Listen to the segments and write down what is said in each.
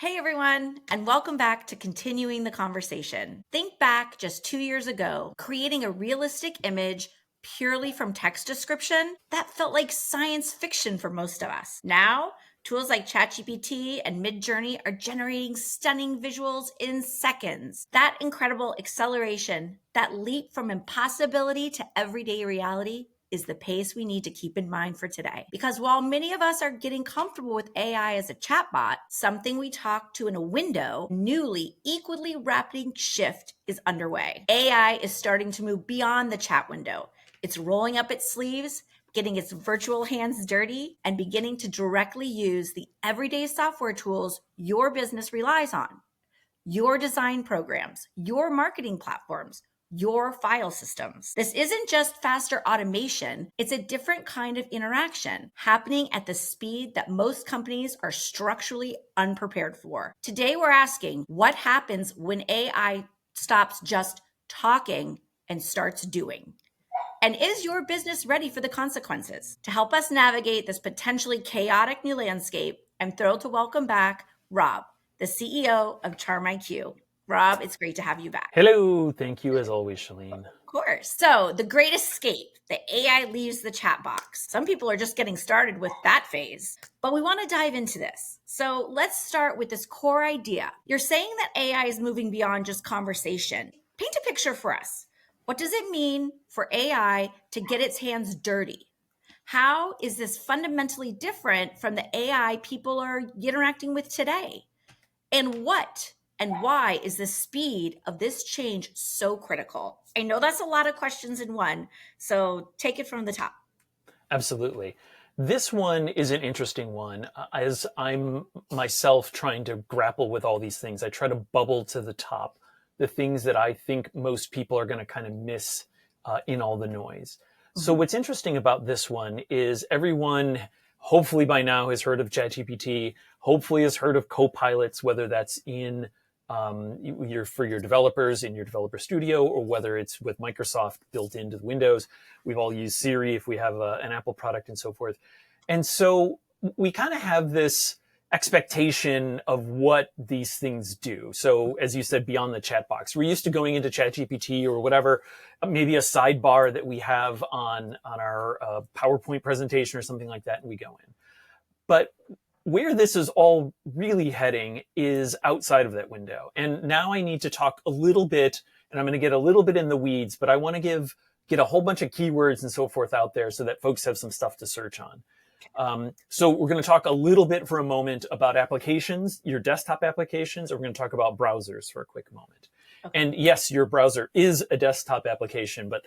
Hey everyone, and welcome back to Continuing the Conversation. Think back just 2 years ago, creating a realistic image purely from text description, that felt like science fiction for most of us. Now, tools like ChatGPT and Midjourney are generating stunning visuals in seconds. That incredible acceleration, that leap from impossibility to everyday reality, is the pace we need to keep in mind for today. Because while many of us are getting comfortable with AI as a chatbot, something we talk to in a window, newly, equally rapid shift is underway. AI is starting to move beyond the chat window. It's rolling up its sleeves, getting its virtual hands dirty, and beginning to directly use the everyday software tools your business relies on. Your design programs, your marketing platforms, your file systems. This isn't just faster automation, it's a different kind of interaction happening at the speed that most companies are structurally unprepared for. Today, we're asking what happens when AI stops just talking and starts doing? And is your business ready for the consequences? To help us navigate this potentially chaotic new landscape, I'm thrilled to welcome back Rob, the CEO of CharmIQ. Rob, it's great to have you back. Hello. Thank you as always, Shalene. Of course. So, the great escape, the AI leaves the chat box. Some people are just getting started with that phase, but we want to dive into this. So, let's start with this core idea. You're saying that AI is moving beyond just conversation. Paint a picture for us. What does it mean for AI to get its hands dirty? How is this fundamentally different from the AI people are interacting with today? And what and why is the speed of this change so critical? I know that's a lot of questions in one, so take it from the top. Absolutely. This one is an interesting one. As I'm myself trying to grapple with all these things, I try to bubble to the top the things that I think most people are going to kind of miss in all the noise. So what's interesting about this one is everyone hopefully by now has heard of ChatGPT, hopefully has heard of co-pilots, whether that's in for your developers in your developer studio, or whether it's with Microsoft built into the Windows. We've all used Siri if we have an Apple product and so forth. And so we kind of have this expectation of what these things do. So as you said, beyond the chat box, we're used to going into ChatGPT or whatever, maybe a sidebar that we have on our PowerPoint presentation or something like that, and we go in. But where this is all really heading is outside of that window. And now I need to talk a little bit, and I'm going to get a little bit in the weeds, but I want to get a whole bunch of keywords and so forth out there so that folks have some stuff to search on. So we're going to talk a little bit for a moment about applications, your desktop applications, or we're going to talk about browsers for a quick moment. Okay. And yes, your browser is a desktop application, but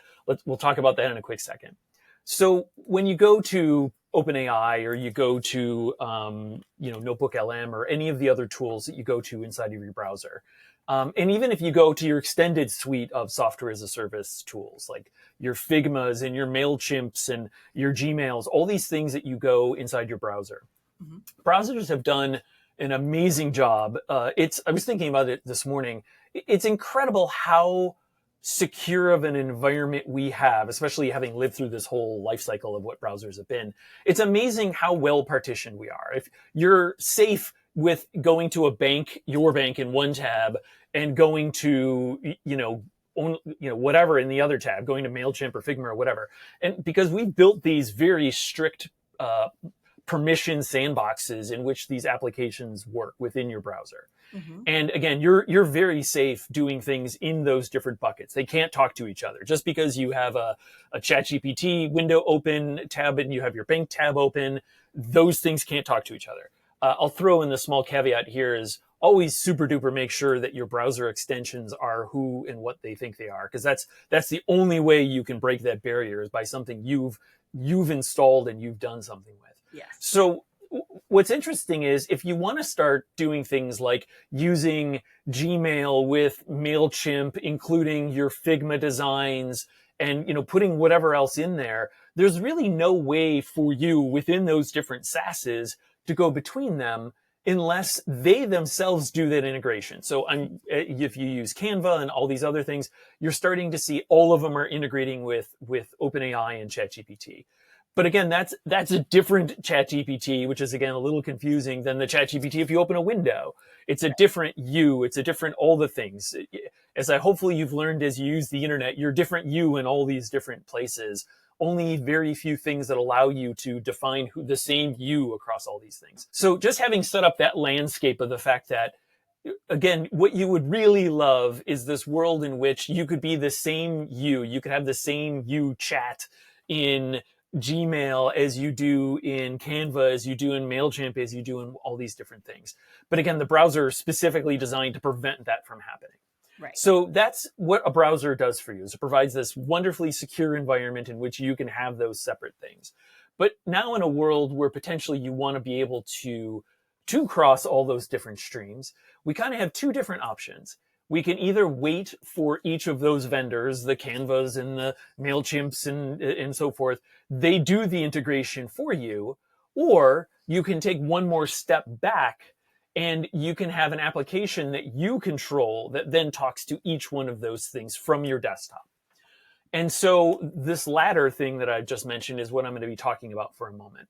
we'll talk about that in a quick second. So when you go to OpenAI or you go to Notebook LM or any of the other tools that you go to inside of your browser, and even if you go to your extended suite of software as a service tools, like your Figmas and your MailChimps and your Gmails, all these things that you go inside your browser. Mm-hmm. Browsers have done an amazing job. I was thinking about it this morning. It's incredible how secure of an environment we have, especially having lived through this whole life cycle of what browsers have been. It's amazing how well partitioned we are. If you're safe with going to a bank, your bank in one tab, and going to, whatever in the other tab, going to MailChimp or Figma or whatever. And because we've built these very strict permission sandboxes in which these applications work within your browser. Mm-hmm. And again, you're very safe doing things in those different buckets. They can't talk to each other. Just because you have a ChatGPT window open tab and you have your bank tab open, those things can't talk to each other. I'll throw in the small caveat here is always super duper make sure that your browser extensions are who and what they think they are, because that's the only way you can break that barrier is by something you've installed and you've done something with. Yes. So what's interesting is if you want to start doing things like using Gmail with MailChimp, including your Figma designs and, putting whatever else in there, there's really no way for you within those different SaaSes to go between them unless they themselves do that integration. So if you use Canva and all these other things, you're starting to see all of them are integrating with OpenAI and ChatGPT. But again, that's a different ChatGPT, which is again a little confusing than the ChatGPT if you open a window. It's a different you. It's a different all the things. As I hopefully you've learned as you use the internet, you're different you in all these different places. Only very few things that allow you to define the same you across all these things. So just having set up that landscape of the fact that, again, what you would really love is this world in which you could be the same you. You could have the same you chat in Gmail as you do in Canva, as you do in MailChimp, as you do in all these different things. But again, the browser is specifically designed to prevent that from happening. Right. So that's what a browser does for you, is it provides this wonderfully secure environment in which you can have those separate things. But now in a world where potentially you want to be able to cross all those different streams, we kind of have two different options. We can either wait for each of those vendors, the Canvas and the MailChimps and so forth, they do the integration for you, or you can take one more step back and you can have an application that you control that then talks to each one of those things from your desktop. And so this latter thing that I just mentioned is what I'm going to be talking about for a moment,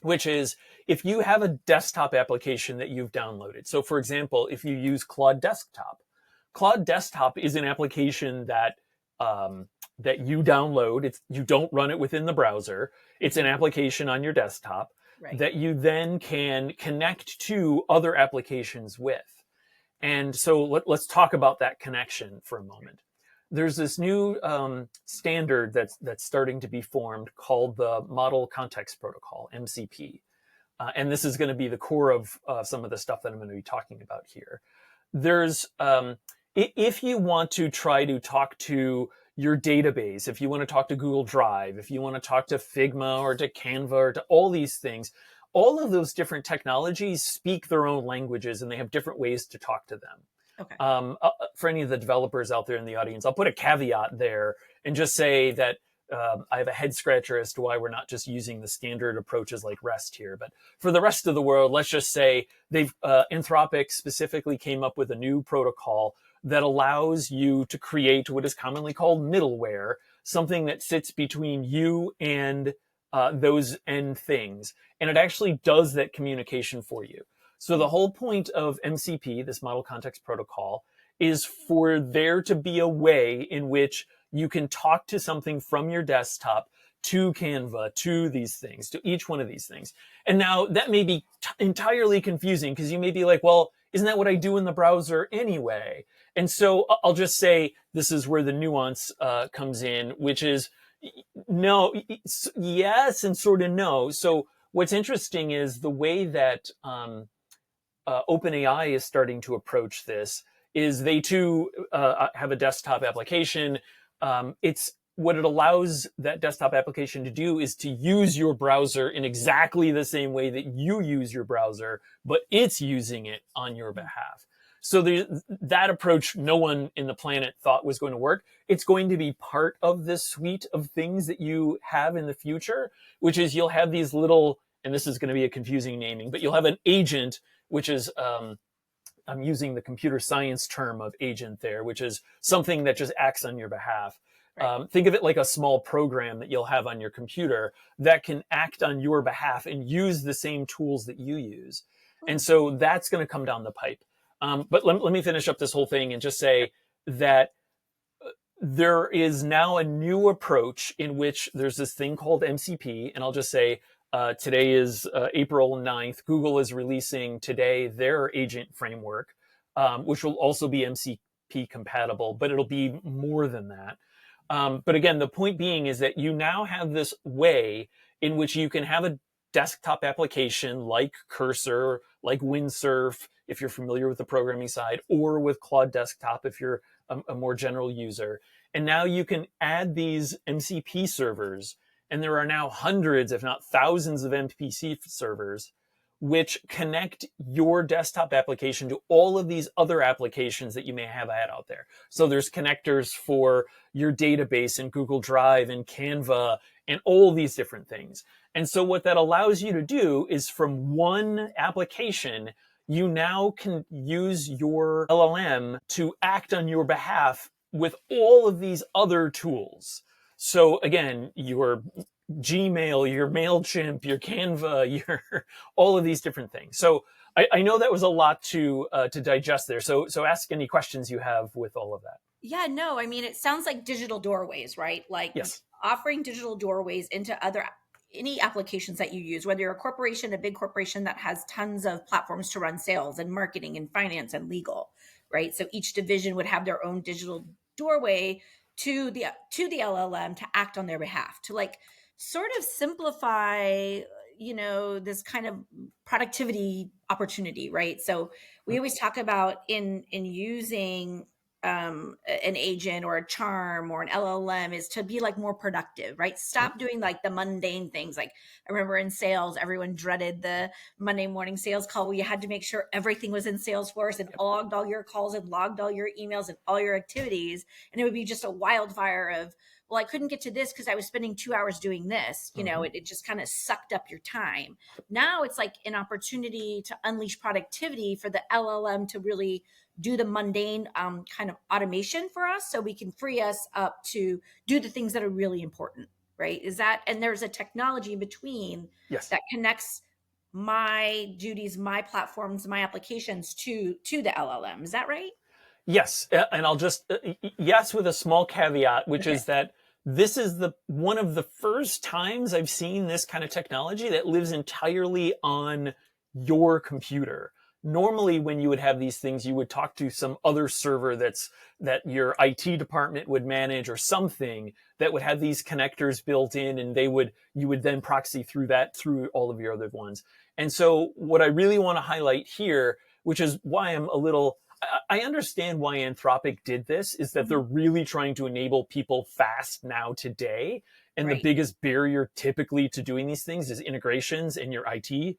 which is if you have a desktop application that you've downloaded. So for example, if you use Claude Desktop is an application that that you download. You don't run it within the browser. It's an application on your desktop that you then can connect to other applications with. And so let's talk about that connection for a moment. There's this new standard that's starting to be formed called the Model Context Protocol, MCP. And this is going to be the core of some of the stuff that I'm going to be talking about here. There's, if you want to try to talk to your database, if you want to talk to Google Drive, if you want to talk to Figma or to Canva or to all these things, all of those different technologies speak their own languages and they have different ways to talk to them. Okay. For any of the developers out there in the audience, I'll put a caveat there and just say that I have a head scratcher as to why we're not just using the standard approaches like REST here. But for the rest of the world, let's just say Anthropic specifically came up with a new protocol that allows you to create what is commonly called middleware, something that sits between you and those end things. And it actually does that communication for you. So the whole point of MCP, this Model Context Protocol, is for there to be a way in which you can talk to something from your desktop to Canva, to these things, to each one of these things. And now that may be entirely confusing because you may be like, well, isn't that what I do in the browser anyway? And so I'll just say this is where the nuance comes in, which is no, yes, and sort of no. So what's interesting is the way that OpenAI is starting to approach this is they too have a desktop application. It's what it allows that desktop application to do is to use your browser in exactly the same way that you use your browser, but it's using it on your behalf. So that approach, no one in the planet thought was going to work. It's going to be part of this suite of things that you have in the future, which is you'll have these little, and this is going to be a confusing naming, but you'll have an agent, which is, I'm using the computer science term of agent there, which is something that just acts on your behalf. Right. Think of it like a small program that you'll have on your computer that can act on your behalf and use the same tools that you use. And so that's going to come down the pipe. But let me finish up this whole thing and just say that there is now a new approach in which there's this thing called MCP. And I'll just say today is April 9th. Google is releasing today their agent framework, which will also be MCP compatible, but it'll be more than that. But again, the point being is that you now have this way in which you can have a desktop application like Cursor, like Windsurf, if you're familiar with the programming side, or with Claude Desktop, if you're a more general user. And now you can add these MCP servers, and there are now hundreds, if not thousands of MPC servers, which connect your desktop application to all of these other applications that you may have had out there. So there's connectors for your database in Google Drive and Canva and all these different things. And so what that allows you to do is from one application, you now can use your LLM to act on your behalf with all of these other tools. So again, your Gmail, your MailChimp, your Canva, your all of these different things. So I know that was a lot to digest there. So ask any questions you have with all of that. Yeah, no, I mean, it sounds like digital doorways, right? Like Yes. offering digital doorways into any applications that you use, whether you're a corporation, a big corporation that has tons of platforms to run sales and marketing and finance and legal, right? So each division would have their own digital doorway to the LLM to act on their behalf, to like sort of simplify, this kind of productivity opportunity, right? So we always talk about in using an agent or a charm or an LLM is to be like more productive, right? Stop doing like the mundane things. Like I remember in sales, everyone dreaded the Monday morning sales call where you had to make sure everything was in Salesforce and logged all your calls and logged all your emails and all your activities. And it would be just a wildfire of, well, I couldn't get to this because I was spending 2 hours doing this. It just kind of sucked up your time. Now it's like an opportunity to unleash productivity for the LLM to really do the mundane kind of automation for us so we can free us up to do the things that are really important, right? And there's a technology in between Yes. that connects my duties, my platforms, my applications to the LLM. Is that right? Yes, and I'll just yes with a small caveat, which Okay. is that this is the one of the first times I've seen this kind of technology that lives entirely on your computer. Normally, when you would have these things, you would talk to some other server that your IT department would manage or something that would have these connectors built in, and you would then proxy through that through all of your other ones. And so, what I really want to highlight here, which is why I'm a little I understand why Anthropic did this, is that they're Mhm. really trying to enable people fast now today. And the Right. biggest barrier typically to doing these things is integrations in your IT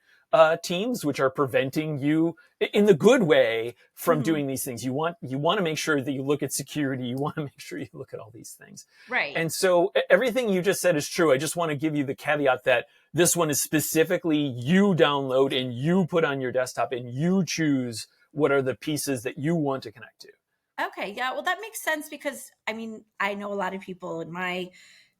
teams, which are preventing you in the good way from Mhm. doing these things. You want to make sure that you look at security. You want to make sure you look at all these things. Right. And so everything you just said is true. I just want to give you the caveat that this one is specifically you download and you put on your desktop and you choose what are the pieces that you want to connect to. Okay, yeah, well, that makes sense because I mean, I know a lot of people in my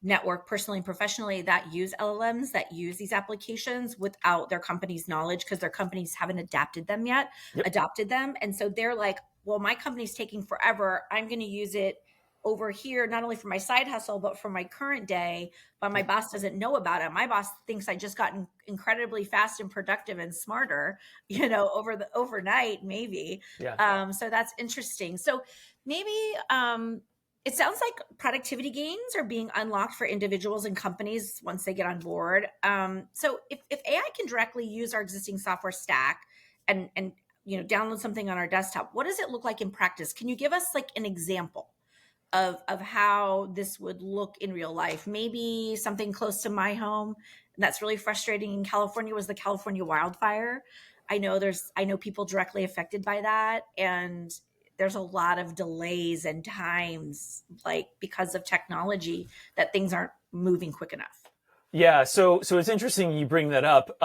network, personally and professionally, that use LLMs, that use these applications without their company's knowledge because their companies haven't Yep. adopted them. And so they're like, well, my company's taking forever. I'm going to use it over here, not only for my side hustle, but for my current day. But my Yep. boss doesn't know about it. My boss thinks I just got incredibly fast and productive and smarter, over the overnight, maybe. Yeah. So that's interesting. So maybe it sounds like productivity gains are being unlocked for individuals and companies once they get on board. So if AI can directly use our existing software stack and download something on our desktop, what does it look like in practice? Can you give us like an example of how this would look in real life? Maybe something close to my home. And that's really frustrating in California was the California wildfire. I know people directly affected by that. And there's a lot of delays and times like because of technology that things aren't moving quick enough. Yeah. So it's interesting you bring that up.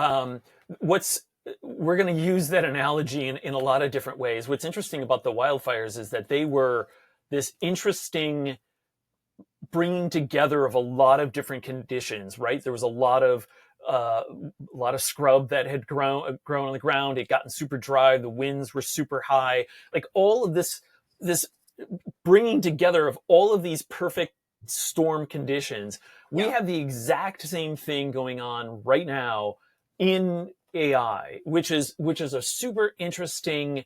What's We're going to use that analogy in a lot of different ways. What's interesting about the wildfires is that they were this interesting bringing together of a lot of different conditions, right? There was a lot of scrub that had grown on the ground. It gotten super dry. The winds were super high. Like all of this bringing together of all of these perfect storm conditions. We Yeah. have the exact same thing going on right now in AI, which is a super interesting,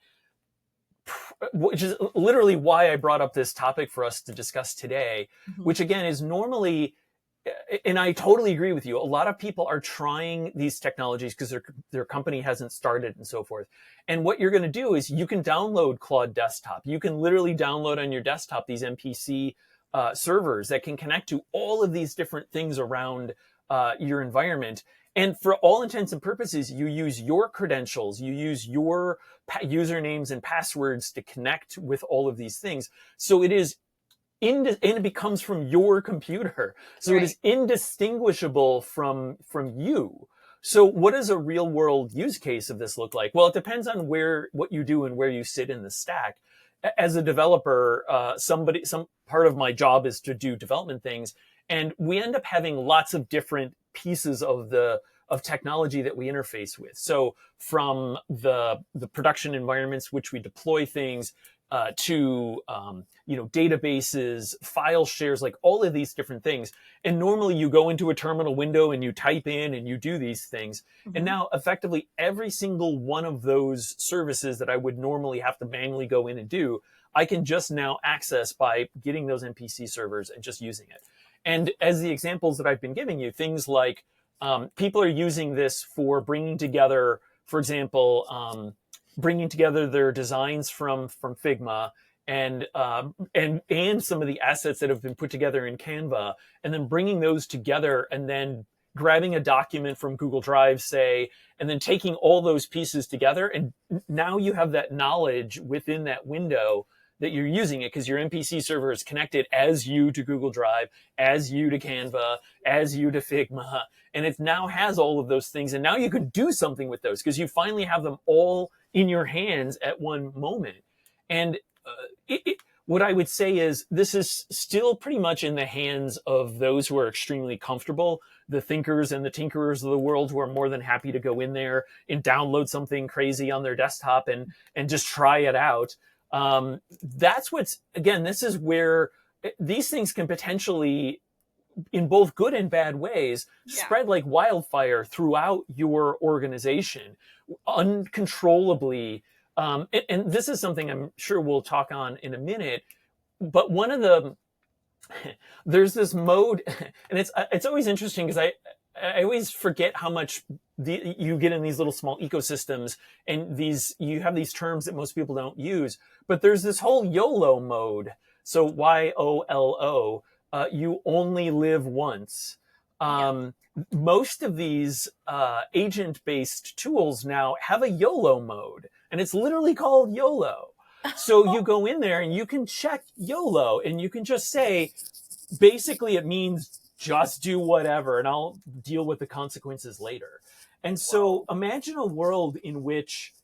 which is literally why I brought up this topic for us to discuss today, Mhm. which again is normally, and I totally agree with you. A lot of people are trying these technologies because their company hasn't started and so forth. And what you're going to do is you can download Claude Desktop. You can literally download on your desktop these MPC servers that can connect to all of these different things around your environment. And for all intents and purposes, you use your credentials, you use your usernames and passwords to connect with all of these things. So it is and it becomes from your computer. So it Right. is indistinguishable from you. So what does a real world use case of this look like? Well, it depends on what you do and where you sit in the stack. As a developer, some part of my job is to do development things. And we end up having lots of different pieces of technology that we interface with. So from the production environments which we deploy things, to databases, file shares, like all of these different things. And normally you go into a terminal window and you type in and you do these things. Mm-hmm. And now effectively every single one of those services that I would normally have to manually go in and do, I can just now access by getting those MPC servers and just using it. And as the examples that I've been giving you, things like people are using this for bringing together, for example, bringing together their designs from Figma and some of the assets that have been put together in Canva, and then bringing those together and then grabbing a document from Google Drive, say, and then taking all those pieces together. And now you have that knowledge within that window that you're using it, because your MPC server is connected as you to Google Drive, as you to Canva, as you to Figma. And it now has all of those things. And now you can do something with those because you finally have them all in your hands at one moment. And what I would say is this is still pretty much in the hands of those who are extremely comfortable, the thinkers and the tinkerers of the world, who are more than happy to go in there and download something crazy on their desktop and just try it out. That's what's, again, this is where these things can potentially, in both good and bad ways, spread like wildfire throughout your organization uncontrollably. And this is something I'm sure we'll talk on in a minute, but one of the, there's this mode, and it's always interesting because I always forget how much you get in these little small ecosystems, and you have these terms that most people don't use, but there's this whole YOLO mode. So YOLO, you only live once. Most of these agent-based tools now have a YOLO mode, and it's literally called YOLO. So you go in there and you can check YOLO, and you can just say, basically it means just do whatever and I'll deal with the consequences later. And so imagine a world in which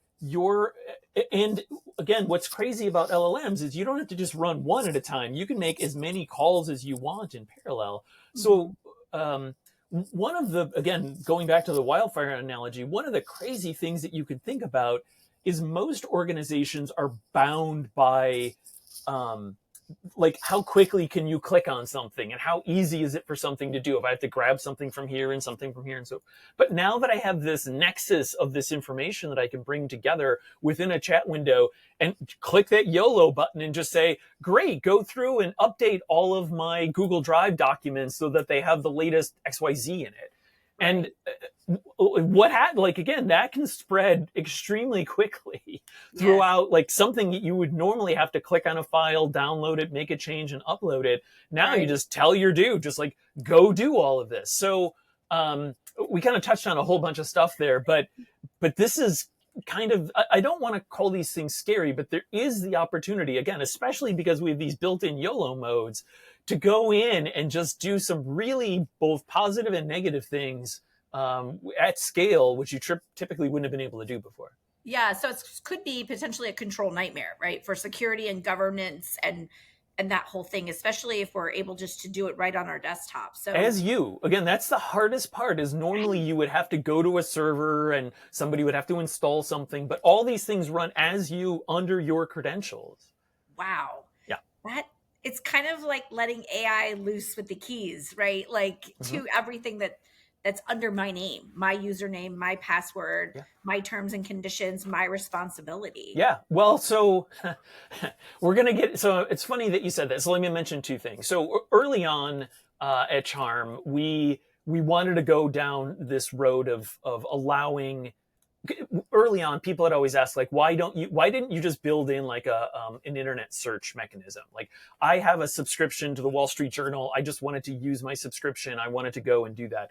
and again, what's crazy about LLMs is you don't have to just run one at a time. You can make as many calls as you want in parallel. So one of the, again, going back to the wildfire analogy, one of the crazy things that you could think about is most organizations are bound by like how quickly can you click on something and how easy is it for something to do if I have to grab something from here and something from here and so. But now that I have this nexus of this information that I can bring together within a chat window and click that YOLO button and just say, great, go through and update all of my Google Drive documents so that they have the latest XYZ in it. And like, again, that can spread extremely quickly throughout, like something that you would normally have to click on a file, download it, make a change and upload it. Now you just tell your dude, just like, go do all of this. So we kind of touched on a whole bunch of stuff there, but this is kind of, I don't want to call these things scary, but there is the opportunity, again, especially because we have these built-in YOLO modes, to go in and just do some really both positive and negative things at scale, which you typically wouldn't have been able to do before. Yeah, so it could be potentially a control nightmare, right, for security and governance and that whole thing, especially if we're able just to do it right on our desktop. So again, that's the hardest part, is normally you would have to go to a server and somebody would have to install something, but all these things run as you under your credentials. Wow. Yeah. It's kind of like letting AI loose with the keys, right? Like to everything that's under my name, my username, my password, my terms and conditions, my responsibility. Yeah. Well, so so it's funny that you said that. So let me mention two things. So early on at Charm, we wanted to go down this road of allowing. Early on, people had always asked, like, why didn't you just build in like an internet search mechanism? Like, I have a subscription to the Wall Street Journal. I just wanted to use my subscription. I wanted to go and do that.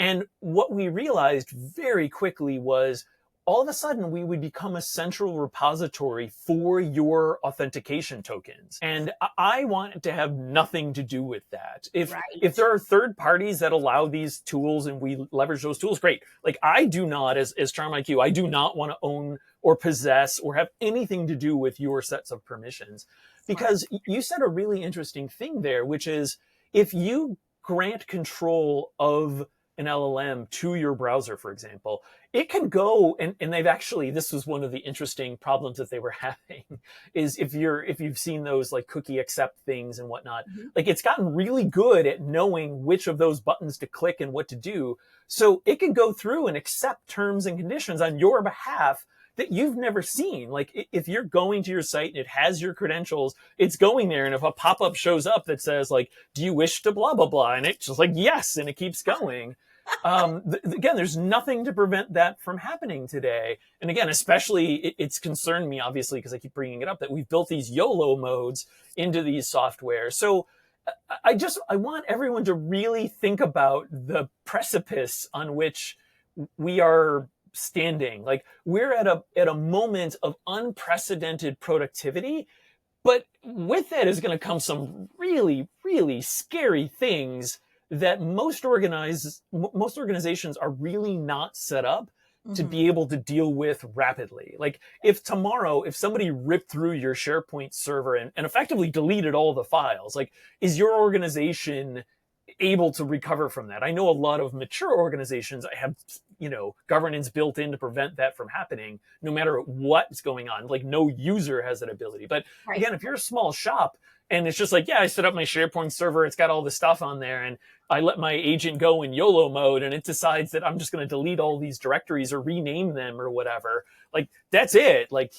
And what we realized very quickly was all of a sudden we would become a central repository for your authentication tokens. And I want to have nothing to do with that. If there are third parties that allow these tools and we leverage those tools, great. Like, I do not, as CharmIQ, I do not want to own or possess or have anything to do with your sets of permissions. Because you said a really interesting thing there, which is if you grant control of an LLM to your browser, for example, it can go and they've actually, this was one of the interesting problems that they were having is if you've seen those like cookie accept things and whatnot, Mhm. like it's gotten really good at knowing which of those buttons to click and what to do. So it can go through and accept terms and conditions on your behalf that you've never seen. Like if you're going to your site and it has your credentials, it's going there. And if a pop-up shows up that says like, do you wish to blah, blah, blah? And it's just like, yes. And it keeps going. Again, there's nothing to prevent that from happening today. And again, especially it's concerned me, obviously, because I keep bringing it up that we've built these YOLO modes into these software. So I want everyone to really think about the precipice on which we are standing. Like we're at a moment of unprecedented productivity, but with that is going to come some really, really scary things that most organizations are really not set up to Mhm. be able to deal with rapidly. Like if tomorrow, if somebody ripped through your SharePoint server and effectively deleted all the files, like is your organization able to recover from that? I know a lot of mature organizations have, governance built in to prevent that from happening, no matter what's going on. Like no user has that ability. But Right. again, if you're a small shop and it's just like, yeah, I set up my SharePoint server, it's got all the stuff on there, and I let my agent go in YOLO mode, and it decides that I'm just going to delete all these directories or rename them or whatever. Like that's it. Like,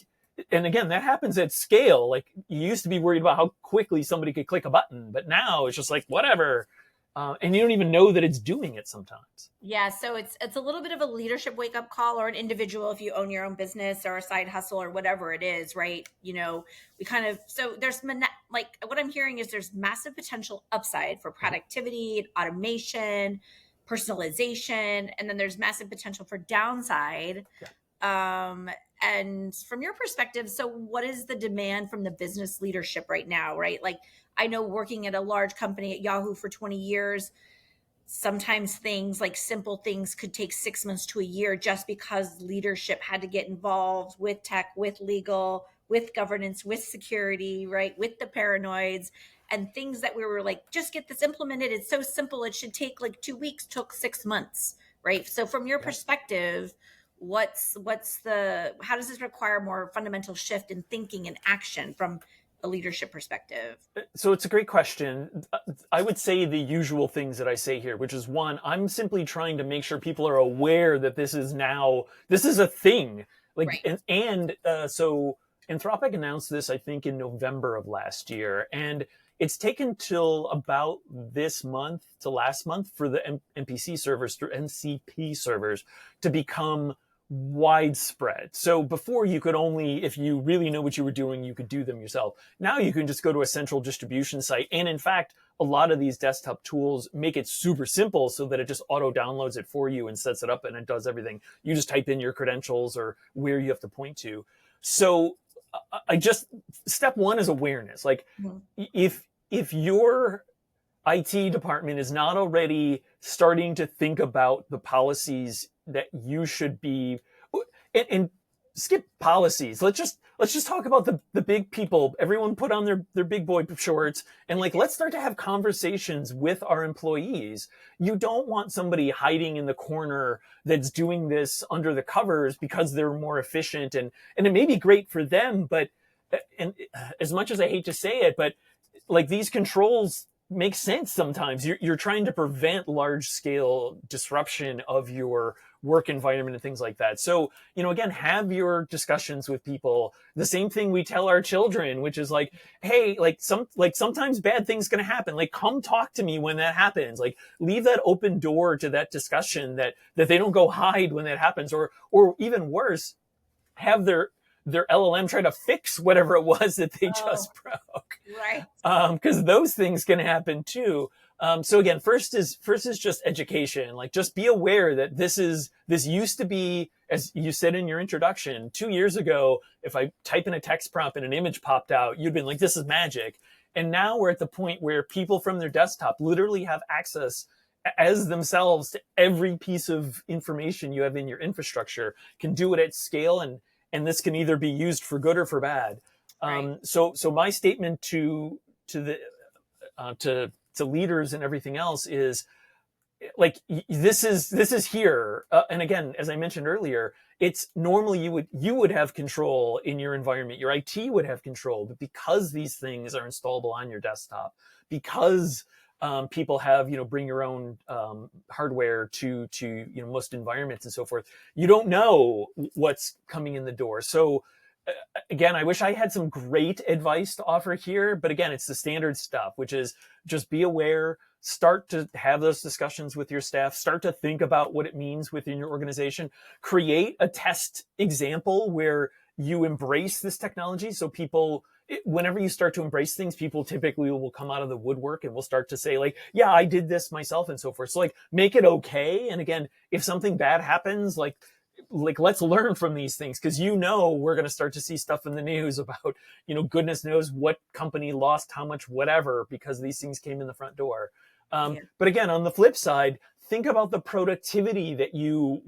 and again, that happens at scale. Like you used to be worried about how quickly somebody could click a button, but now it's just like whatever. And you don't even know that it's doing it sometimes. Yeah, so it's a little bit of a leadership wake up call, or an individual if you own your own business or a side hustle or whatever it is, right? We kind of, so there's like what I'm hearing is there's massive potential upside for productivity, automation, personalization, and then there's massive potential for downside. Yeah. And from your perspective, so what is the demand from the business leadership right now, right? Like I know working at a large company at Yahoo for 20 years, sometimes things like simple things could take 6 months to a year just because leadership had to get involved with tech, with legal, with governance, with security, right? With the paranoids and things that we were like, just get this implemented. It's so simple. It should take like 2 weeks, took 6 months, right? So from your Yeah. perspective, how does this require more fundamental shift in thinking and action from a leadership perspective? So it's a great question. I would say the usual things that I say here, which is one, I'm simply trying to make sure people are aware that this is a thing. Like, Right. so Anthropic announced this, I think, in November of last year. And it's taken till about this month to last month for the MPC servers through MCP servers to become widespread. So before you could only, if you really know what you were doing, you could do them yourself. Now you can just go to a central distribution site. And in fact, a lot of these desktop tools make it super simple so that it just auto downloads it for you and sets it up and it does everything. You just type in your credentials or where you have to point to. So step one is awareness. Like Mhm. if your IT department is not already starting to think about the policies that you should be, and skip policies. Let's just talk about the big people. Everyone put on their big boy shorts and like let's start to have conversations with our employees. You don't want somebody hiding in the corner that's doing this under the covers because they're more efficient, and it may be great for them, but and as much as I hate to say it, but like these controls make sense sometimes. You're trying to prevent large scale disruption of your work environment and things like that. So, again, have your discussions with people. The same thing we tell our children, which is like, hey, sometimes bad things going to happen. Like, come talk to me when that happens. Like, leave that open door to that discussion that they don't go hide when that happens, or even worse, have their LLM try to fix whatever it was that they Oh, just broke. right. Because those things can happen too. So again, first is just education. Like, just be aware that this used to be, as you said in your introduction, 2 years ago, if I type in a text prompt and an image popped out, you'd been like, this is magic. And now we're at the point where people from their desktop literally have access as themselves to every piece of information you have in your infrastructure, can do it at scale, and this can either be used for good or for bad. Right. So my statement to to leaders and everything else is like, this is here. And again, as I mentioned earlier, it's normally you would have control in your environment. Your IT would have control, but because these things are installable on your desktop, because people have, bring your own hardware to most environments and so forth, you don't know what's coming in the door. So again, I wish I had some great advice to offer here, but again, it's the standard stuff, which is just be aware, start to have those discussions with your staff, start to think about what it means within your organization, create a test example where you embrace this technology. So people, whenever you start to embrace things, people typically will come out of the woodwork and will start to say like, yeah, I did this myself and so forth. So like, make it okay. And again, if something bad happens, like let's learn from these things, because we're going to start to see stuff in the news about goodness knows what company lost how much whatever because these things came in the front door. But again, on the flip side, think about the productivity that you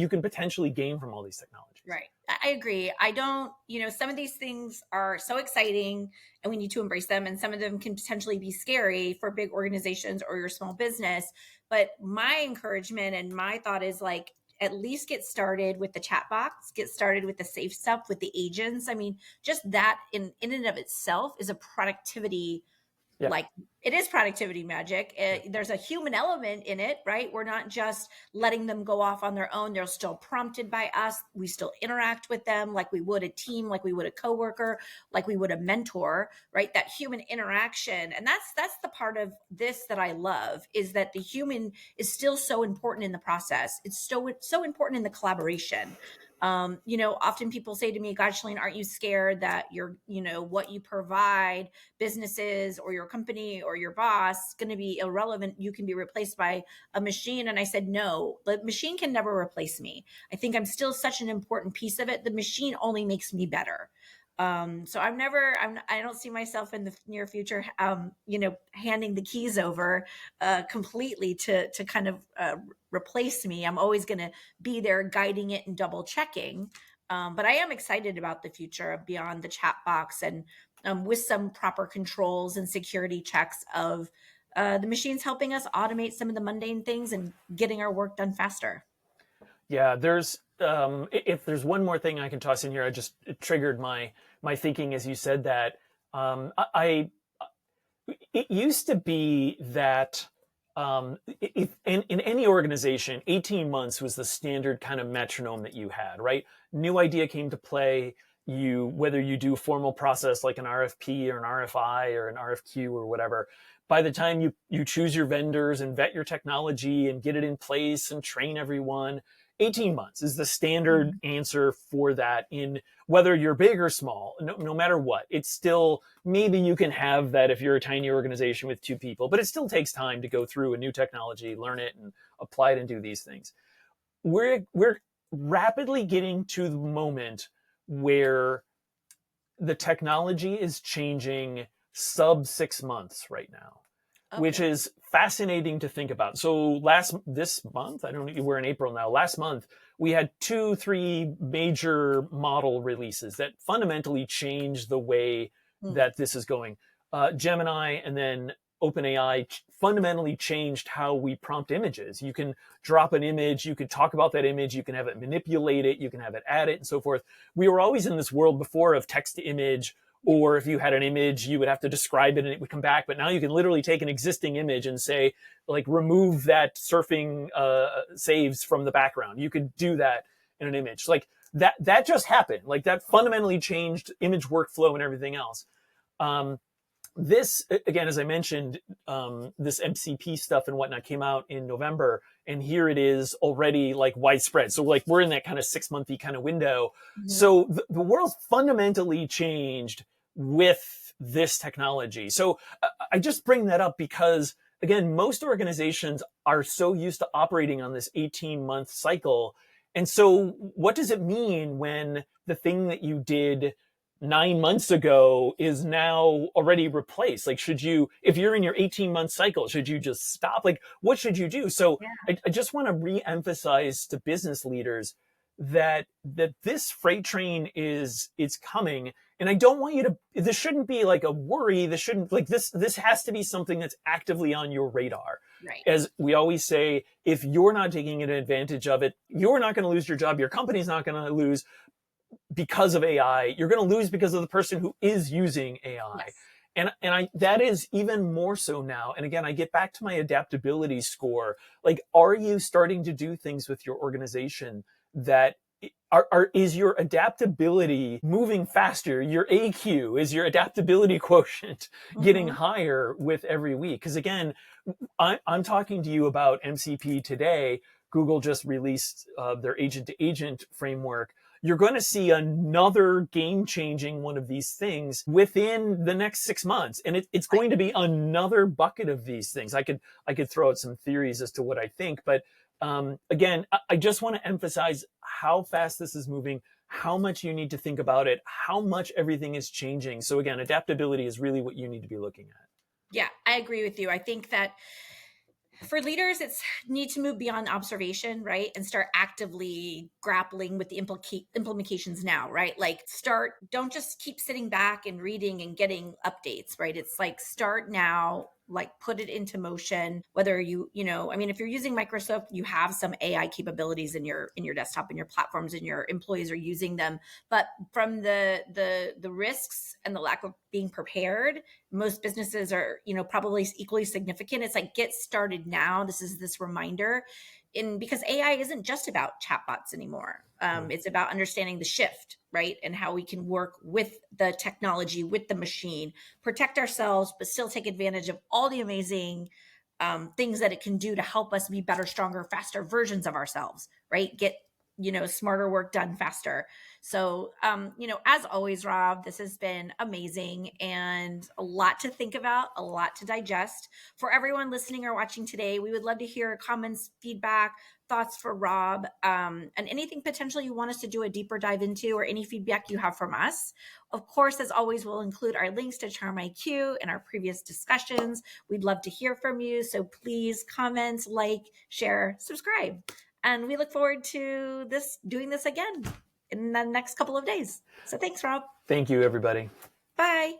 can potentially gain from all these technologies. Right. I agree. I don't, some of these things are so exciting and we need to embrace them. And some of them can potentially be scary for big organizations or your small business. But my encouragement and my thought is like, at least get started with the chatbots, get started with the safe stuff, with the agents. I mean, just that in and of itself is a productivity. Yeah. Like it is productivity magic. There's a human element in it, right? We're not just letting them go off on their own. They're still prompted by us. We still interact with them like we would a team, like we would a coworker, like we would a mentor, right? That human interaction. And that's the part of this that I love, is that the human is still so important in the process. It's so important in the collaboration. Often people say to me, gosh, Shalene, aren't you scared that what you provide businesses or your company or your boss going to be irrelevant? You can be replaced by a machine. And I said, no, the machine can never replace me. I think I'm still such an important piece of it. The machine only makes me better. So I don't see myself in the near future, handing the keys over completely to kind of replace me. I'm always going to be there guiding it and double checking. But I am excited about the future of beyond the chat box, and with some proper controls and security checks of the machines helping us automate some of the mundane things and getting our work done faster. Yeah, there's if there's one more thing I can toss in here, it triggered my thinking as you said that. It used to be that if in any organization, 18 months was the standard kind of metronome that you had, right? New idea came to play. Whether you do a formal process like an RFP or an RFI or an RFQ or whatever, by the time you choose your vendors and vet your technology and get it in place and train everyone, 18 months is the standard answer for that, in whether you're big or small, no matter what. It's still, maybe you can have that if you're a tiny organization with 2 people, but it still takes time to go through a new technology, learn it and apply it and do these things. We're rapidly getting to the moment where the technology is changing sub 6 months right now. Okay. Which is fascinating to think about. So this month, we're in April now. Last month, we had 2-3 major model releases that fundamentally changed the way that this is going. Gemini and then OpenAI fundamentally changed how we prompt images. You can drop an image, you can talk about that image, you can have it manipulate it, you can have it add it and so forth. We were always in this world before of text to image, or if you had an image, you would have to describe it and it would come back. But now you can literally take an existing image and say, like, remove that surfing saves from the background. You could do that in an image. Like that just happened. Like that fundamentally changed image workflow and everything else. This, again, as I mentioned, this MCP stuff and whatnot came out in November, and here it is already like widespread. So like we're in that kind of 6-monthy kind of window. So the world fundamentally changed with this technology. So I just bring that up because, again, most organizations are so used to operating on this 18-month cycle. And so what does it mean when the thing that you did 9 months ago is now already replaced? Like, if you're in your 18-month cycle, should you just stop? Like, what should you do? So I just want to re-emphasize to business leaders that this freight train it's coming. And I don't want you to, this shouldn't be like a worry. This shouldn't like this has to be something that's actively on your radar. Right. As we always say, if you're not taking advantage of it, you're not going to lose your job. Your company's not going to lose because of AI. You're going to lose because of the person who is using AI. Yes. And that is even more so now. And again, I get back to my adaptability score. Like, are you starting to do things with your organization that is your adaptability moving faster? Your AQ, is your adaptability quotient getting higher with every week? Because again, I'm talking to you about MCP today. Google just released their agent-to-agent framework. You're going to see another game-changing one of these things within the next 6 months, and it's going to be another bucket of these things. I could throw out some theories as to what I think, but again, I just want to emphasize how fast this is moving, how much you need to think about it, how much everything is changing. So again, adaptability is really what you need to be looking at. Yeah, I agree with you. I think that for leaders, it's need to move beyond observation, right? And start actively grappling with the implications now, right? Like don't just keep sitting back and reading and getting updates, right? It's like start now, like put it into motion. Whether I mean, if you're using Microsoft, you have some AI capabilities in your desktop and your platforms, and your employees are using them. But from the risks and the lack of being prepared, most businesses are, probably equally significant. It's like, get started now. This reminder. Because AI isn't just about chatbots anymore. It's about understanding the shift, right? And how we can work with the technology, with the machine, protect ourselves, but still take advantage of all the amazing things that it can do to help us be better, stronger, faster versions of ourselves, right? Get smarter work done faster. So as always, Rob, this has been amazing and a lot to think about, a lot to digest. For everyone listening or watching today, we would love to hear comments, feedback, thoughts for Rob, and anything potentially you want us to do a deeper dive into, or any feedback you have from us. Of course, as always, we'll include our links to Charm IQ and our previous discussions. We'd love to hear from you. So please comment, like, share, subscribe. And we look forward to doing this again in the next couple of days. So thanks, Rob. Thank you, everybody. Bye.